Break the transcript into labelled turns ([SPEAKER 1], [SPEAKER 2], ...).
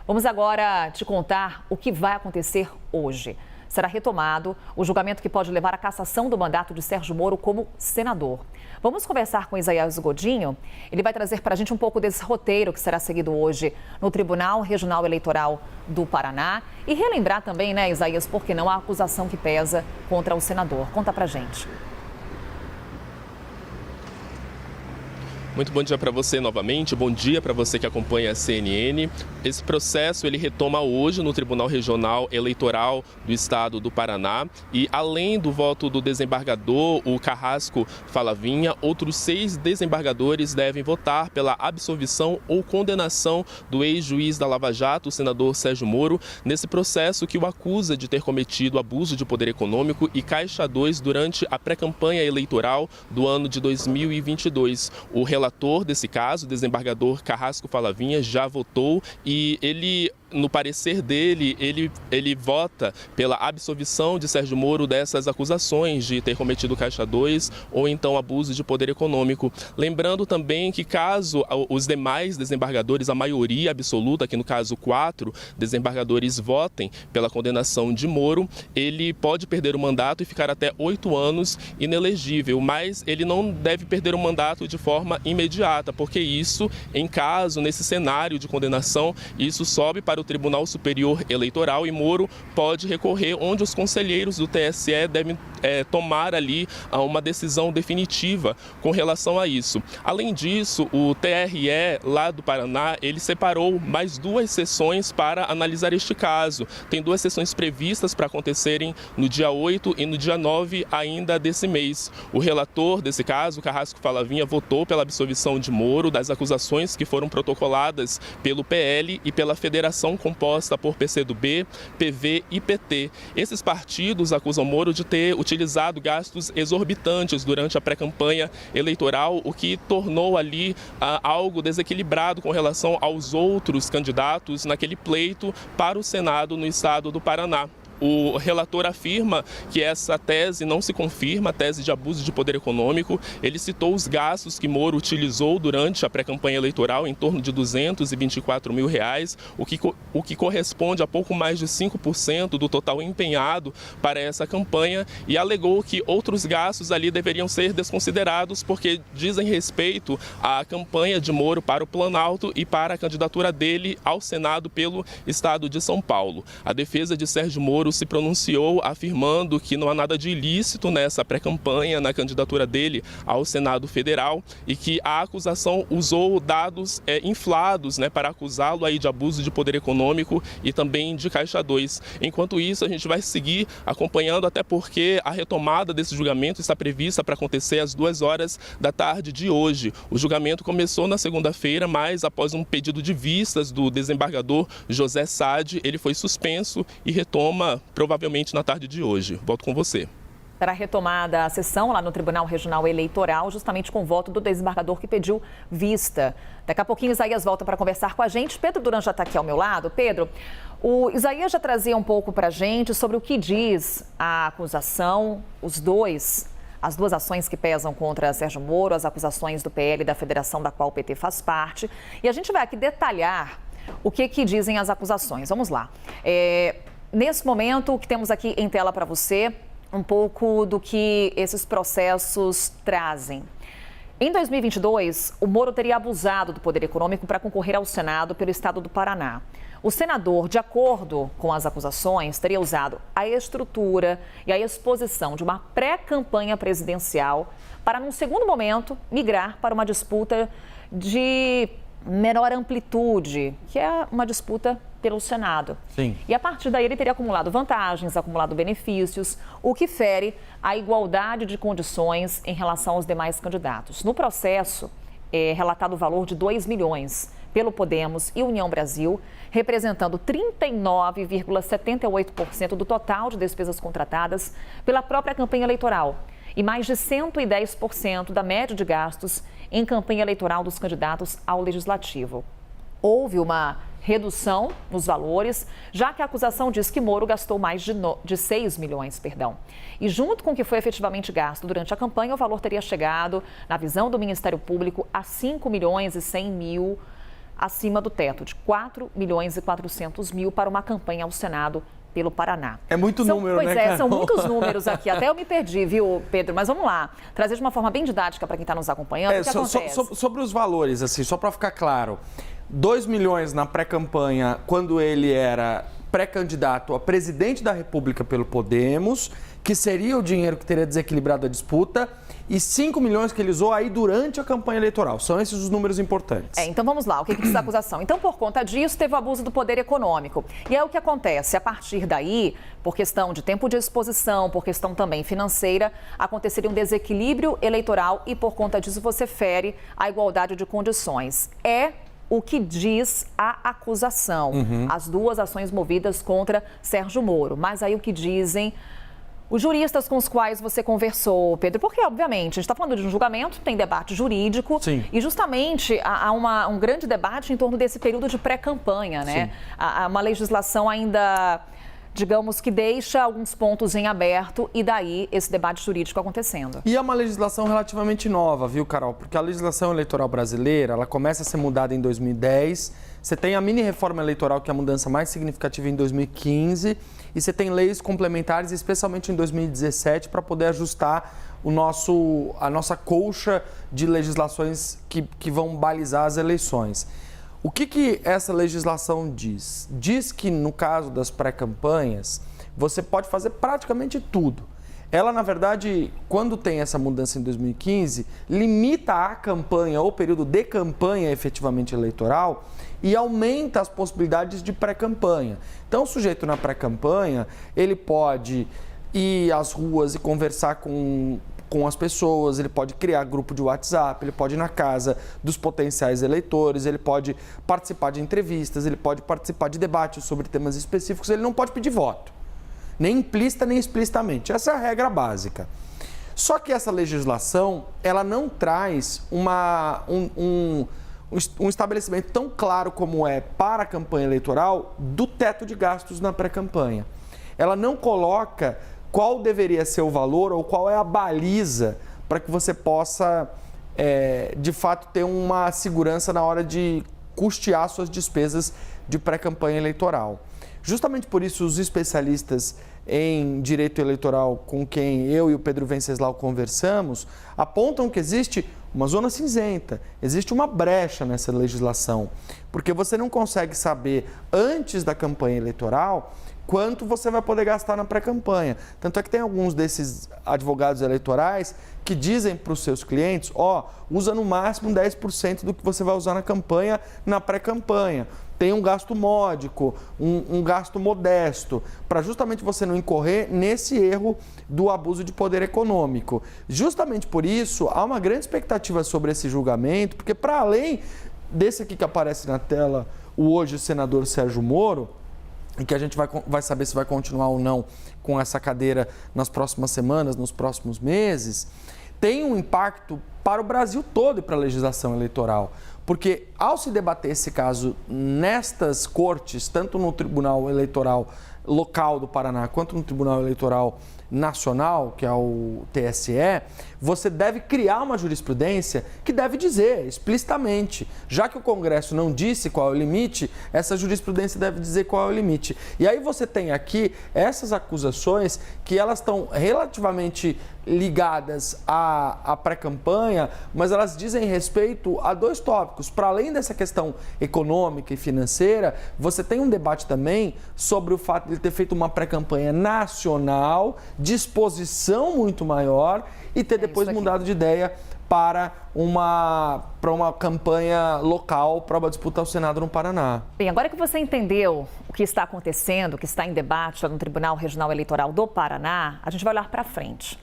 [SPEAKER 1] Vamos agora te contar o que vai acontecer hoje. Será retomado o julgamento que pode levar à cassação do mandato de Sérgio Moro como senador. Vamos conversar com Isaías Godinho. Ele vai trazer para a gente um pouco desse roteiro que será seguido hoje no Tribunal Regional Eleitoral do Paraná. E relembrar também, né, Isaías, por que não a acusação que pesa contra o senador. Conta pra gente.
[SPEAKER 2] Muito bom dia para você novamente, bom dia para você que acompanha a CNN. Esse processo ele retoma hoje no Tribunal Regional Eleitoral do Estado do Paraná e além do voto do desembargador, o Carrasco Falavinha, outros 6 desembargadores devem votar pela absolvição ou condenação do ex-juiz da Lava Jato, o senador Sérgio Moro, nesse processo que o acusa de ter cometido abuso de poder econômico e Caixa 2 durante a pré-campanha eleitoral do ano de 2022. O relator desse caso, o desembargador Carrasco Falavinha, já votou e ele, no parecer dele, ele vota pela absolvição de Sérgio Moro dessas acusações de ter cometido Caixa 2 ou então abuso de poder econômico. Lembrando também que caso os demais desembargadores, a maioria absoluta, aqui no caso 4 desembargadores, votem pela condenação de Moro, ele pode perder o mandato e ficar até 8 anos inelegível, mas ele não deve perder o mandato de forma imediata, porque isso, em caso, nesse cenário de condenação, isso sobe para o Tribunal Superior Eleitoral e Moro pode recorrer, onde os conselheiros do TSE devem tomar ali uma decisão definitiva com relação a isso. Além disso, o TRE lá do Paraná, ele separou mais 2 sessões para analisar este caso. Tem 2 sessões previstas para acontecerem no dia 8 e no dia 9 ainda desse mês. O relator desse caso, Carrasco Falavinha, votou pela absolvição de Moro das acusações que foram protocoladas pelo PL e pela federação composta por PCdoB, PV e PT. Esses partidos acusam Moro de ter utilizado gastos exorbitantes durante a pré-campanha eleitoral, o que tornou ali algo desequilibrado com relação aos outros candidatos naquele pleito para o Senado no estado do Paraná. O relator afirma que essa tese não se confirma, a tese de abuso de poder econômico. Ele citou os gastos que Moro utilizou durante a pré-campanha eleitoral, em torno de R$224 mil, o que corresponde a pouco mais de 5% do total empenhado para essa campanha, e alegou que outros gastos ali deveriam ser desconsiderados porque dizem respeito à campanha de Moro para o Planalto e para a candidatura dele ao Senado pelo estado de São Paulo. A defesa de Sérgio Moro se pronunciou afirmando que não há nada de ilícito nessa pré-campanha, na candidatura dele ao Senado Federal, e que a acusação usou dados inflados, para acusá-lo aí de abuso de poder econômico e também de Caixa 2. Enquanto isso, a gente vai seguir acompanhando, até porque a retomada desse julgamento está prevista para acontecer às 2 horas da tarde de hoje. O julgamento começou na segunda-feira, mas após um pedido de vistas do desembargador José Sade, ele foi suspenso e retoma provavelmente na tarde de hoje. Volto com você.
[SPEAKER 1] Será retomada a sessão lá no Tribunal Regional Eleitoral, justamente com o voto do desembargador que pediu vista. Daqui a pouquinho, Isaías volta para conversar com a gente. Pedro Duran já está aqui ao meu lado. Pedro, o Isaías já trazia um pouco para a gente sobre o que diz a acusação, as 2 ações que pesam contra Sérgio Moro, as acusações do PL e da federação da qual o PT faz parte. E a gente vai aqui detalhar o que dizem as acusações. Vamos lá. Nesse momento, o que temos aqui em tela para você, um pouco do que esses processos trazem. Em 2022, o Moro teria abusado do poder econômico para concorrer ao Senado pelo estado do Paraná. O senador, de acordo com as acusações, teria usado a estrutura e a exposição de uma pré-campanha presidencial para, num segundo momento, migrar para uma disputa de menor amplitude, que é uma disputa pelo Senado.
[SPEAKER 3] Sim.
[SPEAKER 1] E a partir daí ele teria acumulado vantagens, acumulado benefícios, o que fere a igualdade de condições em relação aos demais candidatos. No processo, é relatado o valor de 2 milhões pelo Podemos e União Brasil, representando 39,78% do total de despesas contratadas pela própria campanha eleitoral e mais de 110% da média de gastos em campanha eleitoral dos candidatos ao Legislativo. Houve uma redução nos valores, já que a acusação diz que Moro gastou mais de 6 milhões. E junto com o que foi efetivamente gasto durante a campanha, o valor teria chegado, na visão do Ministério Público, a 5 milhões e 100 mil acima do teto de 4.400.000 para uma campanha ao Senado pelo Paraná.
[SPEAKER 3] É muito número,
[SPEAKER 1] pois
[SPEAKER 3] né,
[SPEAKER 1] Pois é,
[SPEAKER 3] Carol?
[SPEAKER 1] são muitos números aqui. Até eu me perdi, viu, Pedro? Mas vamos lá. Trazer de uma forma bem didática para quem está nos acompanhando. O que acontece?
[SPEAKER 3] Sobre os valores, assim, só para ficar claro. 2 milhões na pré-campanha, quando ele era pré-candidato a presidente da República pelo Podemos, que seria o dinheiro que teria desequilibrado a disputa, e 5 milhões que ele usou aí durante a campanha eleitoral. São esses os números importantes.
[SPEAKER 1] Então vamos lá, o que diz a acusação? Então, por conta disso, teve o abuso do poder econômico. E é o que acontece, a partir daí, por questão de tempo de exposição, por questão também financeira, aconteceria um desequilíbrio eleitoral e, por conta disso, você fere a igualdade de condições. É o que diz a acusação. As duas ações movidas contra Sérgio Moro. Mas aí o que dizem os juristas com os quais você conversou, Pedro? Porque, obviamente, a gente está falando de um julgamento, tem debate jurídico.
[SPEAKER 3] Sim.
[SPEAKER 1] E justamente há um grande debate em torno desse período de pré-campanha, né? Há uma legislação ainda, digamos, que deixa alguns pontos em aberto e daí esse debate jurídico acontecendo.
[SPEAKER 3] E é uma legislação relativamente nova, viu, Carol? Porque a legislação eleitoral brasileira, ela começa a ser mudada em 2010. Você tem a mini-reforma eleitoral, que é a mudança mais significativa, em 2015. E você tem leis complementares, especialmente em 2017, para poder ajustar a nossa colcha de legislações que vão balizar as eleições. O que essa legislação diz? Diz que, no caso das pré-campanhas, você pode fazer praticamente tudo. Ela, na verdade, quando tem essa mudança em 2015, limita a campanha ou período de campanha efetivamente eleitoral e aumenta as possibilidades de pré-campanha. Então, o sujeito na pré-campanha, ele pode ir às ruas e conversar com as pessoas, ele pode criar grupo de WhatsApp, ele pode ir na casa dos potenciais eleitores, ele pode participar de entrevistas, ele pode participar de debates sobre temas específicos, ele não pode pedir voto, nem implícita nem explicitamente. Essa é a regra básica. Só que essa legislação, ela não traz um estabelecimento tão claro como é para a campanha eleitoral do teto de gastos na pré-campanha. Ela não coloca qual deveria ser o valor ou qual é a baliza para que você possa, de fato, ter uma segurança na hora de custear suas despesas de pré-campanha eleitoral. Justamente por isso, os especialistas em direito eleitoral com quem eu e o Pedro Venceslau conversamos, apontam que existe uma zona cinzenta, existe uma brecha nessa legislação, porque você não consegue saber antes da campanha eleitoral quanto você vai poder gastar na pré-campanha. Tanto é que tem alguns desses advogados eleitorais que dizem para os seus clientes, usa no máximo 10% do que você vai usar na campanha, na pré-campanha. Tem um gasto módico, um gasto modesto, para justamente você não incorrer nesse erro do abuso de poder econômico. Justamente por isso, há uma grande expectativa sobre esse julgamento, porque para além desse aqui que aparece na tela, o hoje senador Sérgio Moro, e que a gente vai saber se vai continuar ou não com essa cadeira nas próximas semanas, nos próximos meses, tem um impacto para o Brasil todo e para a legislação eleitoral. Porque ao se debater esse caso nestas cortes, tanto no Tribunal Eleitoral Local do Paraná quanto no Tribunal Eleitoral Nacional, que é o TSE, você deve criar uma jurisprudência que deve dizer explicitamente, já que o Congresso não disse qual é o limite, essa jurisprudência deve dizer qual é o limite. E aí você tem aqui essas acusações que elas estão relativamente ligadas à pré-campanha, mas elas dizem respeito a dois tópicos. Para além dessa questão econômica e financeira, você tem um debate também sobre o fato de ele ter feito uma pré-campanha nacional, de exposição muito maior, e ter depois mudado de ideia para uma campanha local para uma disputa ao Senado no Paraná.
[SPEAKER 1] Bem, agora que você entendeu o que está acontecendo, o que está em debate lá no Tribunal Regional Eleitoral do Paraná, a gente vai olhar para frente.